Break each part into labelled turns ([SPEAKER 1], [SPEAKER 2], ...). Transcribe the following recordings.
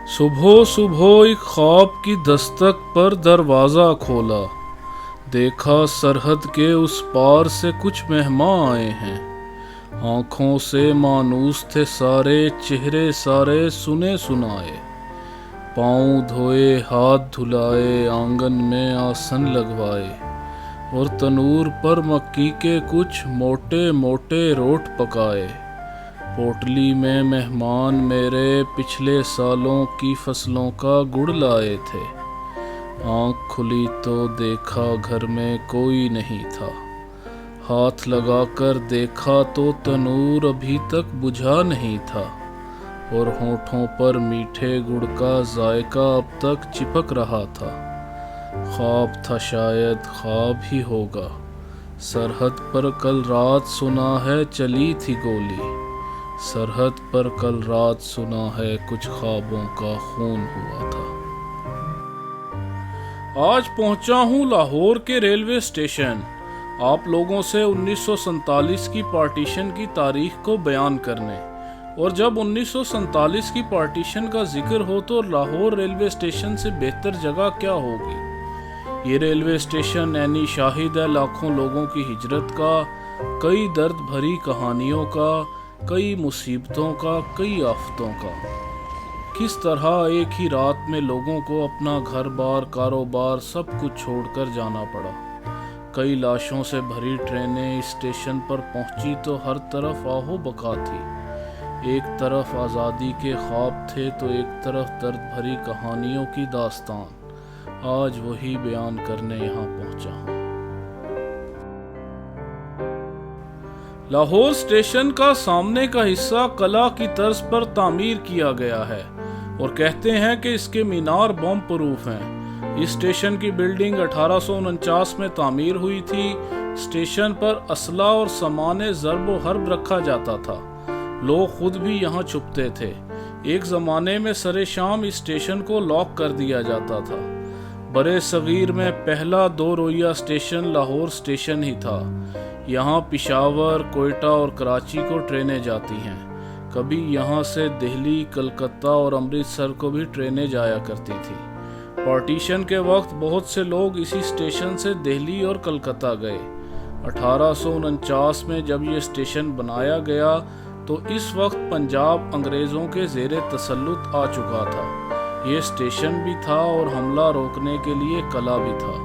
[SPEAKER 1] صبح صبح ایک خواب کی دستک پر دروازہ کھولا، دیکھا سرحد کے اس پار سے کچھ مہمان آئے ہیں۔ آنکھوں سے مانوس تھے سارے، چہرے سارے سنے سنائے۔ پاؤں دھوئے ہاتھ دھلائے، آنگن میں آسن لگوائے، اور تنور پر مکی کے کچھ موٹے موٹے روٹ پکائے۔ پوٹلی میں مہمان میرے پچھلے سالوں کی فصلوں کا گڑ لائے تھے۔ آنکھ کھلی تو دیکھا گھر میں کوئی نہیں تھا، ہاتھ لگا کر دیکھا تو تنور ابھی تک بجھا نہیں تھا، اور ہونٹوں پر میٹھے گڑ کا ذائقہ اب تک چپک رہا تھا۔ خواب تھا شاید خواب ہی ہوگا، سرحد پر کل رات سنا ہے چلی تھی گولی، سرحد پر کل رات سنا ہے کچھ خوابوں کا خون ہوا تھا۔ آج پہنچا ہوں لاہور کے ریلوے اسٹیشن، آپ لوگوں سے 1947 کی پارٹیشن کی تاریخ کو بیان کرنے، اور جب 1947 کی پارٹیشن کا ذکر ہو تو لاہور ریلوے اسٹیشن سے بہتر جگہ کیا ہوگی۔ یہ ریلوے اسٹیشن عینی شاہد ہے لاکھوں لوگوں کی ہجرت کا، کئی درد بھری کہانیوں کا، کئی مصیبتوں کا، کئی آفتوں کا۔ کس طرح ایک ہی رات میں لوگوں کو اپنا گھر بار، کاروبار سب کچھ چھوڑ کر جانا پڑا۔ کئی لاشوں سے بھری ٹرینیں اسٹیشن پر پہنچی تو ہر طرف آہو بکا تھی۔ ایک طرف آزادی کے خواب تھے تو ایک طرف درد بھری کہانیوں کی داستان۔ آج وہی بیان کرنے یہاں پہنچا ہوں۔ لاہور اسٹیشن کا سامنے کا حصہ قلعہ کی طرز پر تعمیر کیا گیا ہے، اور کہتے ہیں کہ اس کے مینار بم پروف ہیں۔ اس اسٹیشن کی بلڈنگ 1849 میں تعمیر ہوئی تھی۔ اسٹیشن پر اسلحہ اور سامان ضرب و حرب رکھا جاتا تھا، لوگ خود بھی یہاں چھپتے تھے۔ ایک زمانے میں سر شام اس اسٹیشن کو لاک کر دیا جاتا تھا۔ برے صغیر میں پہلا دو رویہ اسٹیشن لاہور اسٹیشن ہی تھا۔ یہاں پشاور، کوئٹہ اور کراچی کو ٹرینیں جاتی ہیں۔ کبھی یہاں سے دہلی، کلکتہ اور امرتسر کو بھی ٹرینیں جایا کرتی تھی۔ پارٹیشن کے وقت بہت سے لوگ اسی اسٹیشن سے دہلی اور کلکتہ گئے۔ 1849 میں جب یہ اسٹیشن بنایا گیا تو اس وقت پنجاب انگریزوں کے زیر تسلط آ چکا تھا۔ یہ اسٹیشن بھی تھا اور حملہ روکنے کے لیے قلعہ بھی تھا۔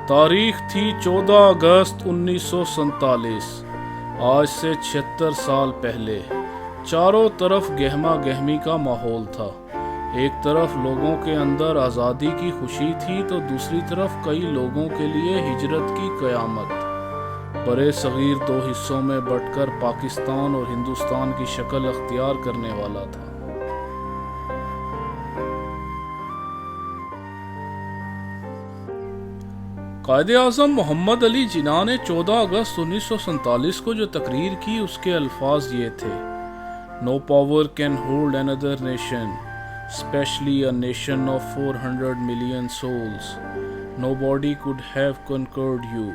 [SPEAKER 1] تاریخ تھی 14 اگست 1947، آج سے 76 سال پہلے۔ چاروں طرف گہما گہمی کا ماحول تھا۔ ایک طرف لوگوں کے اندر آزادی کی خوشی تھی تو دوسری طرف کئی لوگوں کے لیے ہجرت کی قیامت۔ برے صغیر دو حصوں میں بٹ کر پاکستان اور ہندوستان کی شکل اختیار کرنے والا تھا۔ قائد اعظم محمد علی جناح نے 14 اگست 1947 کو جو تقریر کی اس کے الفاظ یہ تھے: No power can hold another nation, especially a nation of 400 million souls. Nobody could have conquered you,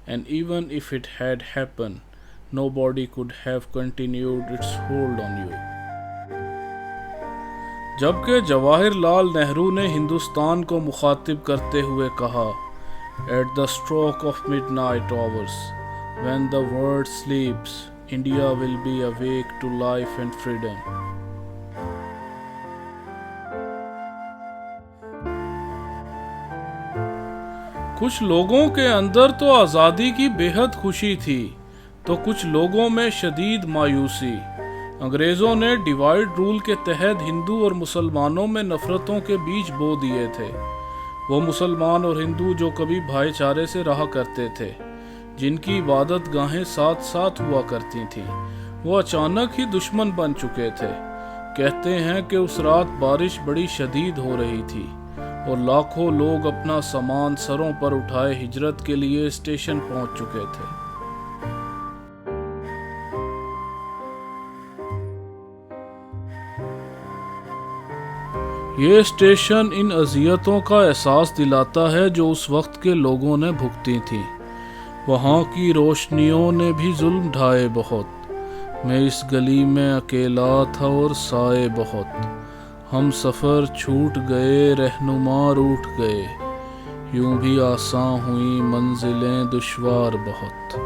[SPEAKER 1] and even if it had happened, nobody could have continued its hold on you. جبکہ جواہر لال نہرو نے ہندوستان کو مخاطب کرتے ہوئے کہا: At the stroke of midnight hours, when the world sleeps, India will be awake to life and freedom. کچھ لوگوں کے اندر تو آزادی کی بے حد خوشی تھی تو کچھ لوگوں میں شدید مایوسی۔ انگریزوں نے ڈیوائیڈ رول کے تحت ہندو اور مسلمانوں میں نفرتوں کے بیج بو دیے تھے۔ وہ مسلمان اور ہندو جو کبھی بھائی چارے سے رہا کرتے تھے، جن کی عبادت گاہیں ساتھ ساتھ ہوا کرتی تھیں، وہ اچانک ہی دشمن بن چکے تھے۔ کہتے ہیں کہ اس رات بارش بڑی شدید ہو رہی تھی اور لاکھوں لوگ اپنا سامان سروں پر اٹھائے ہجرت کے لیے اسٹیشن پہنچ چکے تھے۔ یہ اسٹیشن ان اذیتوں کا احساس دلاتا ہے جو اس وقت کے لوگوں نے بھگتی تھیں۔ وہاں کی روشنیوں نے بھی ظلم ڈھائے بہت، میں اس گلی میں اکیلا تھا اور سائے بہت، ہم سفر چھوٹ گئے رہنما روٹھ گئے، یوں بھی آساں ہوئیں منزلیں دشوار بہت۔